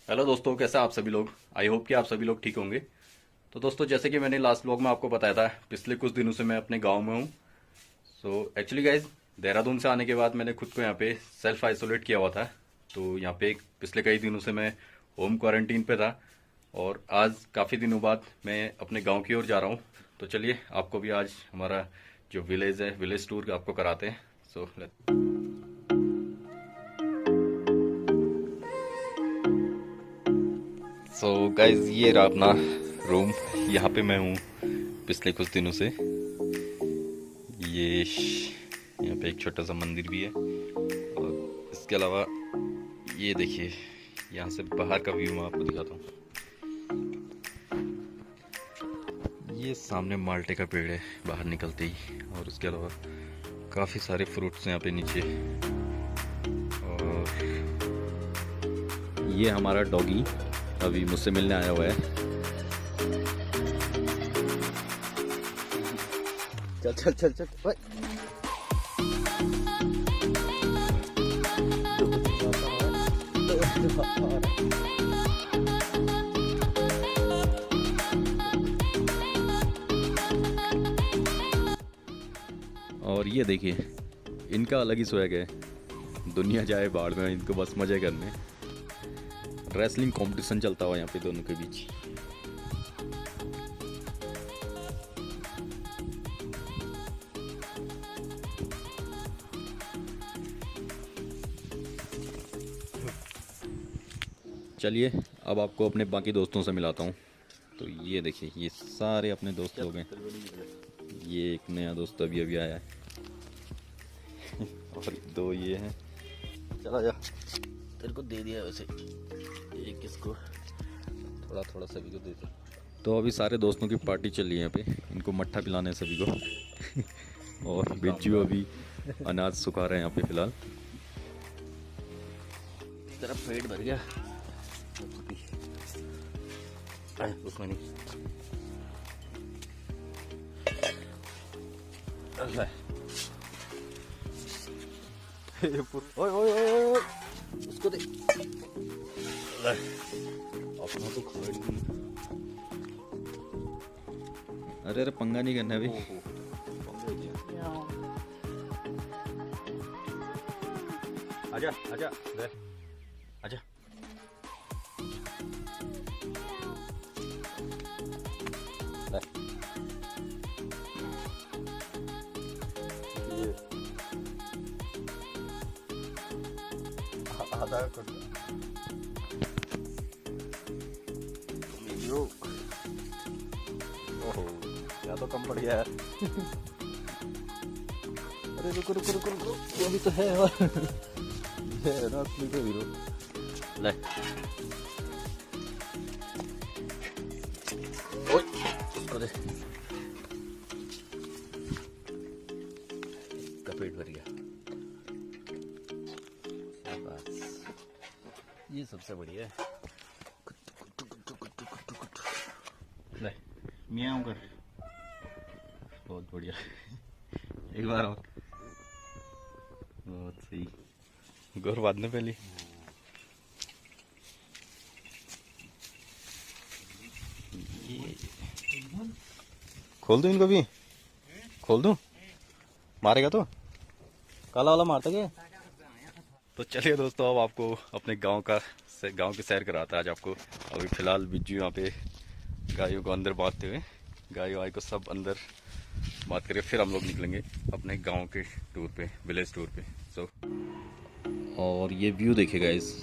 Hello दोस्तों, कैसे आप सभी लोग। आई होप कि आप सभी लोग ठीक होंगे। तो दोस्तों, जैसे कि मैंने लास्ट व्लॉग में आपको बताया था, पिछले कुछ दिनों से मैं अपने गांव में हूँ। सो एक्चुअली गाइज, देहरादून से आने के बाद मैंने खुद को यहाँ पे सेल्फ आइसोलेट किया हुआ था। तो यहाँ पे पिछले कई दिनों से मैं होम क्वारंटीन पे था, और आज काफ़ी दिनों बाद मैं अपने गाँव की ओर जा रहा हूँ। तो चलिए, आपको भी आज हमारा जो विलेज है, विलेज टूर आपको कराते हैं। सो गाइज, ये रहा अपना रूम। यहाँ पे मैं हूँ पिछले कुछ दिनों से। ये यहाँ पे एक छोटा सा मंदिर भी है, और इसके अलावा ये देखिए, यहाँ से बाहर का व्यू मैं आपको दिखाता हूँ। ये सामने माल्टे का पेड़ है बाहर निकलते ही, और उसके अलावा काफ़ी सारे फ्रूट्स हैं यहाँ पे नीचे। और ये हमारा डॉगी अभी मुझसे मिलने आया हुआ है। चल चल चल चल ओए। और ये देखिए, इनका अलग ही स्वैग है। दुनिया जाए बाढ़ में, इनको बस मजे करने। रेसलिंग कंपटीशन चलता हुआ यहाँ पे दोनों के बीच। चलिए, अब आपको अपने बाकी दोस्तों से मिलाता हूँ। तो ये देखिए, ये सारे अपने दोस्त लोग हैं। ये एक नया दोस्त अभी अभी आया है और दो ये हैं। चला जा, तेरे को दे दिया वैसे। एक किसको, थोड़ा थोड़ा सभी को दे दे। तो अभी सारे दोस्तों की पार्टी चल रही है यहाँ पे, इनको मट्ठा पिलाने हैं सभी को और बिज्जू अभी अनाज सुखा रहे हैं यहाँ पे फिलहाल। तेरा पेट भर गया? उसमें नहीं। ओए ओए ओए, उसको दे। अपना तो खा ही। अरे अरे, पंगा नहीं करना अभी। आजा आजा ले, आजा। ले। ये आधा कर दो। ओहो, या तो कम पड़ गया है। अरे रुको रुको रुको रुको, वो भी तो है। और ये है ना असली तो हीरो। ले ओए, उसको दे। इसका पेट भर गया। शाबाश, ये सबसे बढ़िया है। ले, मियाऊं कर। बहुत बढ़िया। एक बार और। बहुत सही। गौर बाद में पहले खोल दूं इनको भी, खोल दूं? मारेगा तो काला वाला मारता क्या? तो चलिए दोस्तों, अब आपको अपने गांव की सैर कराता है आज आपको। अभी फिलहाल बिज्जू यहाँ पे गायों को अंदर बांधते हुए, गायों वाय को सब अंदर बात करें, फिर हम लोग निकलेंगे अपने गांव के टूर पे, विलेज टूर पे। सो और ये व्यू देखिए गाइस,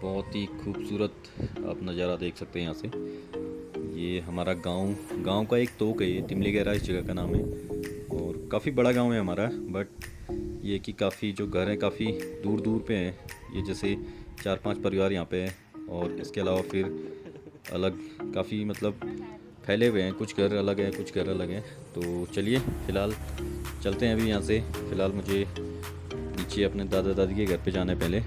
बहुत ही खूबसूरत आप नज़ारा देख सकते हैं यहाँ से। ये हमारा गांव का एक तोक है, ये तिमली गहरा इस जगह का नाम है। और काफ़ी बड़ा गांव है हमारा, बट ये कि काफ़ी जो घर हैं काफ़ी दूर दूर पे हैं। ये जैसे 4-5 परिवार यहाँ पे हैं, और इसके अलावा फिर अलग काफ़ी मतलब फैले हुए हैं। कुछ घर अलग हैं, कुछ घर अलग हैं। तो चलिए फिलहाल चलते हैं अभी यहाँ से। फ़िलहाल मुझे नीचे अपने दादा दादी के घर पे जाना है पहले,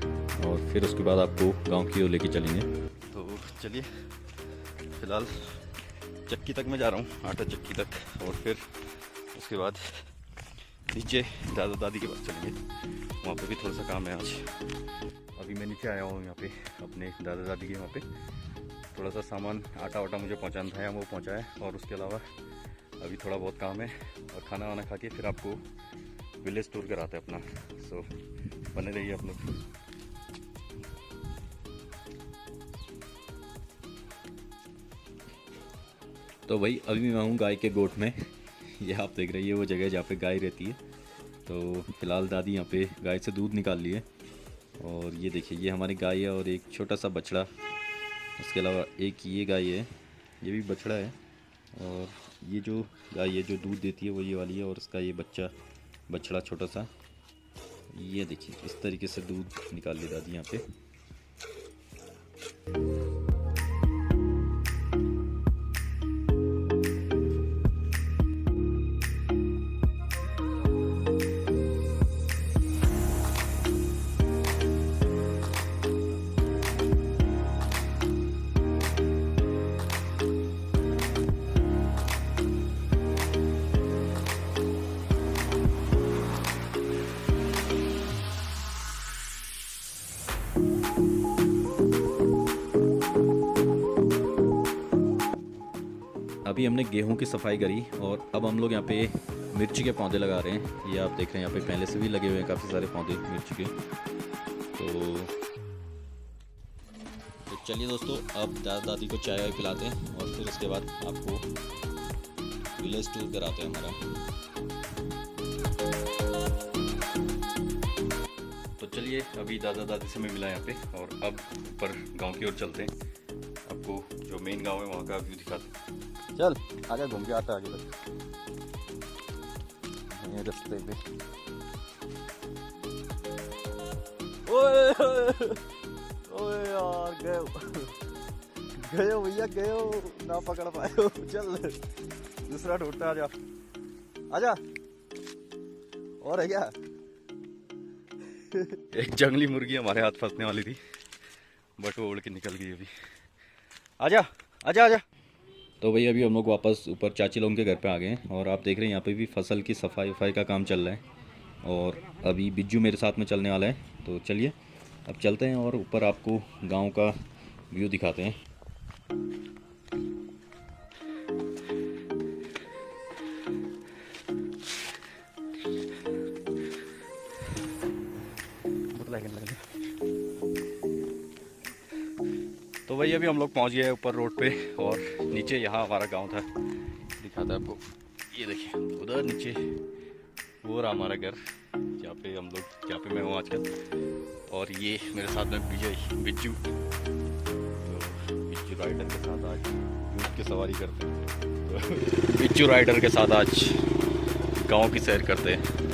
और फिर उसके बाद आपको गांव की ओर लेके चलेंगे। तो चलिए, फ़िलहाल चक्की तक मैं जा रहा हूँ, आटा चक्की तक, और फिर उसके बाद नीचे दादा दादी के पास चलेंगे। वहाँ पे भी थोड़ा सा काम है आज। अभी मैं नीचे आया हूँ यहाँ पे अपने दादा दादी के वहाँ पे। थोड़ा सा सामान आटा वाटा मुझे पहुँचाना था, वो पहुँचाया, और उसके अलावा अभी थोड़ा बहुत काम है, और खाना वाना खा के फिर आपको विलेज टूर कराते हैं अपना। सो बने रहिए आप लोग। तो भाई अभी मैं हूँ गाय के गोठ में। ये आप देख रही है वो जगह जहाँ पे गाय रहती है। तो फिलहाल दादी यहाँ पे गाय से दूध निकाल लिए, और ये देखिए ये हमारी गाय है और एक छोटा सा बछड़ा। उसके अलावा एक ये गाय है, ये भी बछड़ा है, और ये जो गाय है जो दूध देती है वो ये वाली है, और उसका ये बच्चा बछड़ा छोटा सा। ये देखिए इस तरीके से दूध निकाल ली दादी यहाँ पे। अभी हमने गेहूं की सफाई करी, और अब हम लोग यहाँ पे मिर्ची के पौधे लगा रहे हैं। ये आप देख रहे हैं यहाँ पे पहले से भी लगे हुए हैं काफ़ी सारे पौधे मिर्ची के। तो चलिए दोस्तों, अब दादा दादी को चाय वाय पिलाते हैं, और फिर उसके बाद आपको विलेज टूर कराते हैं हमारा। तो चलिए, अभी दादा दादी से मैं मिला यहाँ पे, और अब ऊपर गांव की ओर चलते हैं। आपको जो मेन गांव है वहाँ का व्यू दिखाते हैं। चल आगे घूम के आता आगे तक ये रास्ते पे। ओए ओए यार गए भैया गए ना पकड़ पाए हो। चल दूसरा ढूंढता, आजा आजा। और है क्या? एक जंगली मुर्गी हमारे हाथ फंसने वाली थी, बट वो उड़ के निकल गई अभी। आजा आजा आजा। तो भाई अभी हम लोग वापस ऊपर चाची लोगों के घर पे आ गए हैं, और आप देख रहे हैं यहाँ पे भी फसल की सफाई वफाई का काम चल रहा है, और अभी बिज्जू मेरे साथ में चलने वाला है। तो चलिए अब चलते हैं और ऊपर आपको गांव का व्यू दिखाते हैं। तो भाई अभी हम लोग पहुंच गए ऊपर रोड पे, और नीचे यहाँ हमारा गांव था, दिखाता है आपको। ये देखिए उधर नीचे वो रहा हमारा घर, जहाँ पे हम लोग, जहाँ पे मैं हूँ आजकल। और ये मेरे साथ में बिज्जू, तो बिज्जू राइडर के साथ आज ऊँट की सवारी करते हैं। तो बिज्जू राइडर के साथ आज गाँव की सैर करते हैं।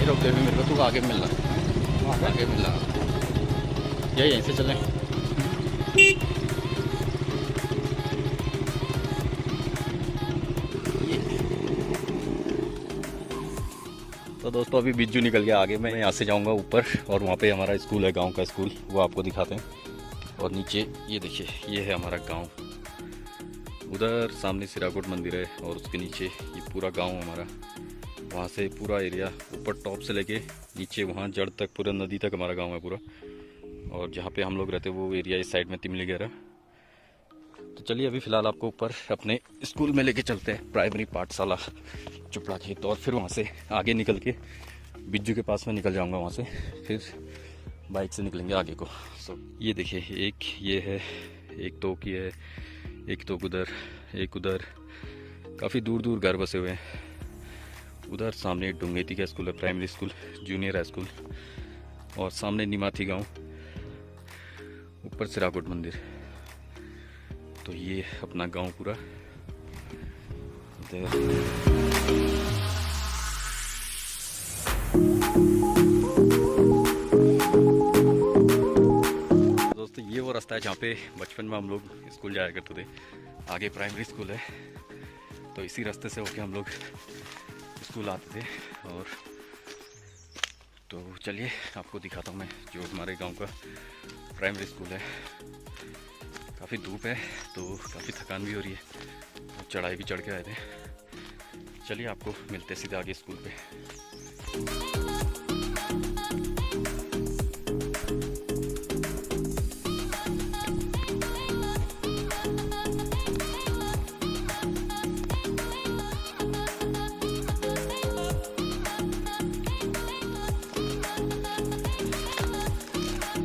रोकते हुए मेरे को तू आगे मिल रहा, आगे मिल रहा, यहीं से चलें। तो दोस्तों अभी बिज्जू निकल गया आगे, मैं यहाँ से जाऊँगा ऊपर, और वहाँ पे हमारा स्कूल है, गांव का स्कूल, वो आपको दिखाते हैं। और नीचे ये देखिए ये है हमारा गांव, उधर सामने सिराकोट मंदिर है, और उसके नीचे ये पूरा गाँव हमारा। वहाँ से पूरा एरिया ऊपर टॉप से लेके नीचे वहाँ जड़ तक, पूरा नदी तक हमारा गांव है पूरा। और जहाँ पे हम लोग रहते हैं वो एरिया इस साइड में तिमली गहरा। तो चलिए अभी फ़िलहाल आपको ऊपर अपने स्कूल में लेके चलते हैं, प्राइमरी पाठशाला चुपड़ा खेत। और फिर वहाँ से आगे निकल के बिज्जू के पास में निकल जाऊँगा, वहाँ से फिर बाइक से निकलेंगे आगे को। सो ये देखिए एक ये है, एक तोक ये है, एक तोक उधर, एक उधर, काफ़ी दूर दूर घर बसे हुए हैं। उधर सामने डुंगेती का स्कूल है, primary school, junior high school, और सामने निमाथी गांव, ऊपर सिराकोट मंदिर। तो ये अपना गांव पूरा। दोस्तों ये वो रास्ता है जहाँ पे बचपन में हम लोग स्कूल जाया करते थे, आगे प्राइमरी स्कूल है। तो इसी रास्ते से होके हम लोग स्कूल आते थे। और तो चलिए आपको दिखाता हूँ मैं जो हमारे गांव का प्राइमरी स्कूल है। काफ़ी धूप है तो काफ़ी थकान भी हो रही है, चढ़ाई भी चढ़ के आए थे। चलिए आपको मिलते सीधे आगे स्कूल पे।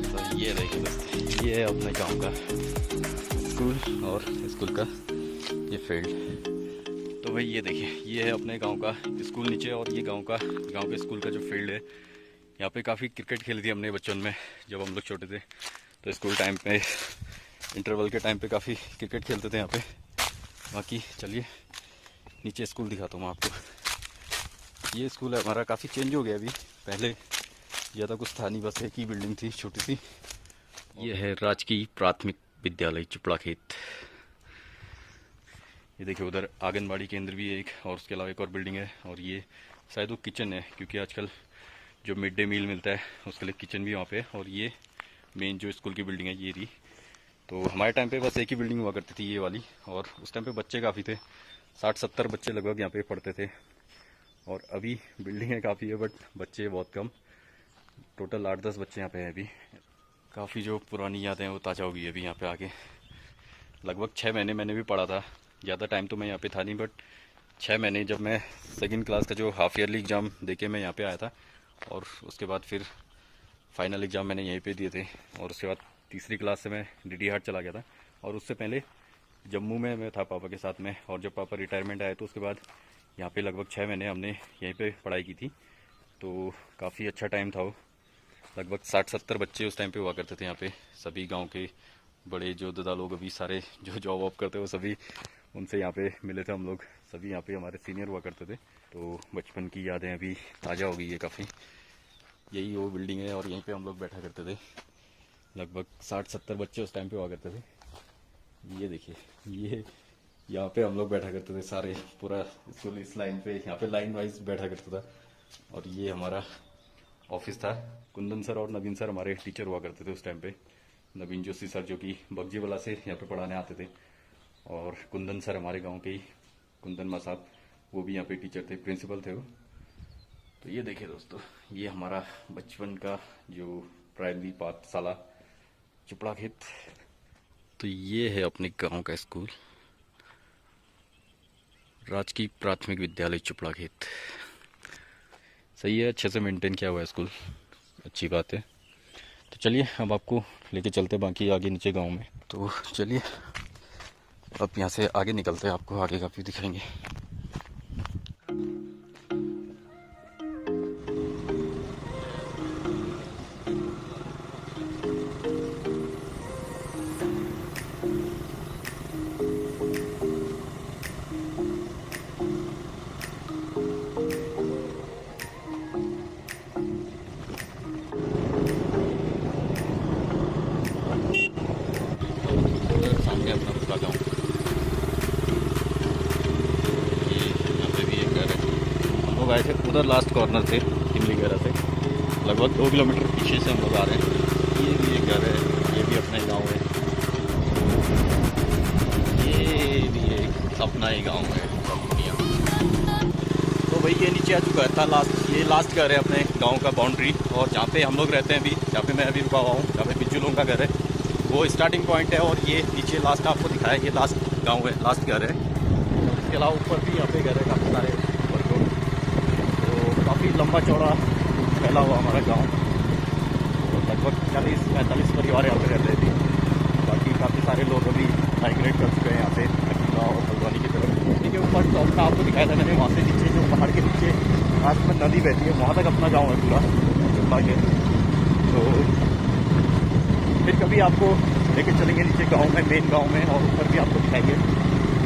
तो ये देखिए दोस्तों, ये है अपने गांव का स्कूल और स्कूल का ये फील्ड। तो भाई ये देखिए, ये है अपने गांव का स्कूल नीचे, और ये गांव के स्कूल का जो फील्ड है। यहाँ पे काफ़ी क्रिकेट खेली थी हमने बचपन में जब हम लोग छोटे थे। तो स्कूल टाइम पे, इंटरवल के टाइम पे काफ़ी क्रिकेट खेलते थे यहाँ पे। बाकी चलिए नीचे स्कूल दिखाता हूँ आपको। ये स्कूल है हमारा, काफ़ी चेंज हो गया अभी, पहले ज़्यादा कुछ था नहीं, बस एक ही बिल्डिंग थी छोटी सी। ये है राजकीय प्राथमिक विद्यालय चुपड़ा खेत। ये देखिए उधर आंगनबाड़ी केंद्र भी है एक, और उसके अलावा एक और बिल्डिंग है, और ये शायद वो किचन है, क्योंकि आजकल जो मिड डे मील मिलता है उसके लिए किचन भी वहाँ पे है। और ये मेन जो स्कूल की बिल्डिंग है ये रही। तो हमारे टाइम पे बस एक ही बिल्डिंग हुआ करती थी, ये वाली, और उस टाइम पे बच्चे काफ़ी थे, 60-70 बच्चे लगभग यहाँ पे पढ़ते थे। और अभी बिल्डिंगें काफ़ी है बट बच्चे बहुत कम, टोटल 8-10 बच्चे यहाँ पे हैं अभी। काफ़ी जो पुरानी यादें हैं वो ताज़ा हो गई अभी यहाँ पे आके। लगभग 6 महीने मैंने भी पढ़ा था, ज़्यादा टाइम तो मैं यहाँ पे था नहीं, बट 6 महीने जब मैं सेकंड क्लास का जो हाफ ईयरली एग्ज़ाम देके मैं यहाँ पे आया था, और उसके बाद फिर फाइनल एग्ज़ाम मैंने यहीं पे दिए थे। और उसके बाद तीसरी क्लास से मैं डीडी हाट चला गया था, और उससे पहले जम्मू में मैं था पापा के साथ में। और जब पापा रिटायरमेंट आए तो उसके बाद यहाँ पे लगभग 6 महीने हमने यहीं पे पढ़ाई की थी। तो काफ़ी अच्छा टाइम था वो। लगभग 60-70 बच्चे उस टाइम पे हुआ करते थे यहाँ पे। सभी गांव के बड़े जो दादा लोग अभी सारे जो जॉब वॉब करते वो सभी उनसे यहाँ पे मिले थे हम लोग। सभी यहाँ पे हमारे सीनियर हुआ करते थे। तो बचपन की यादें अभी ताज़ा हो गई है काफ़ी। यही वो बिल्डिंग है और यहीं पे हम लोग बैठा करते थे। लगभग 60-70 बच्चे उस टाइम पे हुआ करते थे। ये देखिए, ये यहाँ पे हम लोग बैठा करते थे सारे, पूरा स्कूल इस लाइन पे, यहाँ पे लाइन वाइज बैठा करता था। और ये हमारा ऑफिस था। कुंदन सर और नवीन सर हमारे टीचर हुआ करते थे उस टाइम पे। नवीन जोशी सर जो कि बगजीवाला से यहाँ पे पढ़ाने आते थे, और कुंदन सर हमारे गांव के ही, कुंदन मा साहब, वो भी यहाँ पे टीचर थे, प्रिंसिपल थे वो। तो ये देखिए दोस्तों, ये हमारा बचपन का जो प्राइमरी पाठशाला चुपड़ा खेत। तो ये है अपने गांव का स्कूल, राजकीय प्राथमिक विद्यालय चुपड़ा खेत। सही है, अच्छे से मेंटेन किया हुआ है स्कूल, अच्छी बात है। तो चलिए अब आपको लेके चलते बाकी आगे नीचे गांव में। तो चलिए अब यहाँ से आगे निकलते हैं, आपको आगे का भी दिखाएंगे। सामने अपना पूरा गाँव, ये यहाँ पे भी एक घर है। हम लोग आए थे उधर लास्ट कॉर्नर से, इमली वगैरह से, लगभग 2 किलोमीटर पीछे से हम लोग आ रहे हैं। ये भी एक घर है, ये भी अपना ही गाँव है। ये भी एक अपना ही गाँव है, दुनिया। तो भाई ये नीचे आ चुका था लास्ट, ये लास्ट घर है अपने गाँव का बाउंड्री। और जहाँ पे हम लोग रहते हैं अभी, जहाँ पे मैं अभी रुका हुआ हूँ, जहाँ पे बिज्जू लोगों का घर है, वो स्टार्टिंग पॉइंट है। और ये नीचे लास्ट आपको दिखाया, ये लास्ट गांव है, लास्ट घर है। इसके अलावा ऊपर भी यहाँ पे घर है काफ़ी सारे ऊपर को। तो काफ़ी लंबा चौड़ा फैला हुआ हमारा गांव। तो लगभग 40-45 परिवार यहाँ पे रहते हैं अभी। बाकी काफ़ी सारे लोग अभी माइग्रेट कर चुके हैं यहाँ से अकीला और हल्द्वानी की तरफ। ठीक है, ऊपर टॉप का आपको दिखाया था मैंने, वहाँ से नीचे जो पहाड़ के नीचे पास में नदी बहती है, वहाँ तक अपना गाँव है पूरा चुपड़ा के। तो फिर कभी आपको लेके चलेंगे नीचे गांव में, मेन गांव में, और ऊपर भी आपको दिखाएंगे।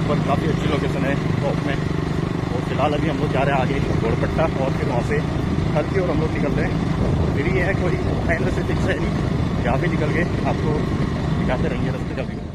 ऊपर काफ़ी अच्छी लोकेशन है टॉप में। और फिलहाल अभी हम लोग जा रहे हैं आगे गोड़पट्टा, और फिर वहाँ से हल की और हम लोग निकल रहे हैं। फिर ये है कोई टाइम से फिक्स है नहीं, जहाँ भी निकल के आपको दिखाते रहेंगे रास्ते का भी।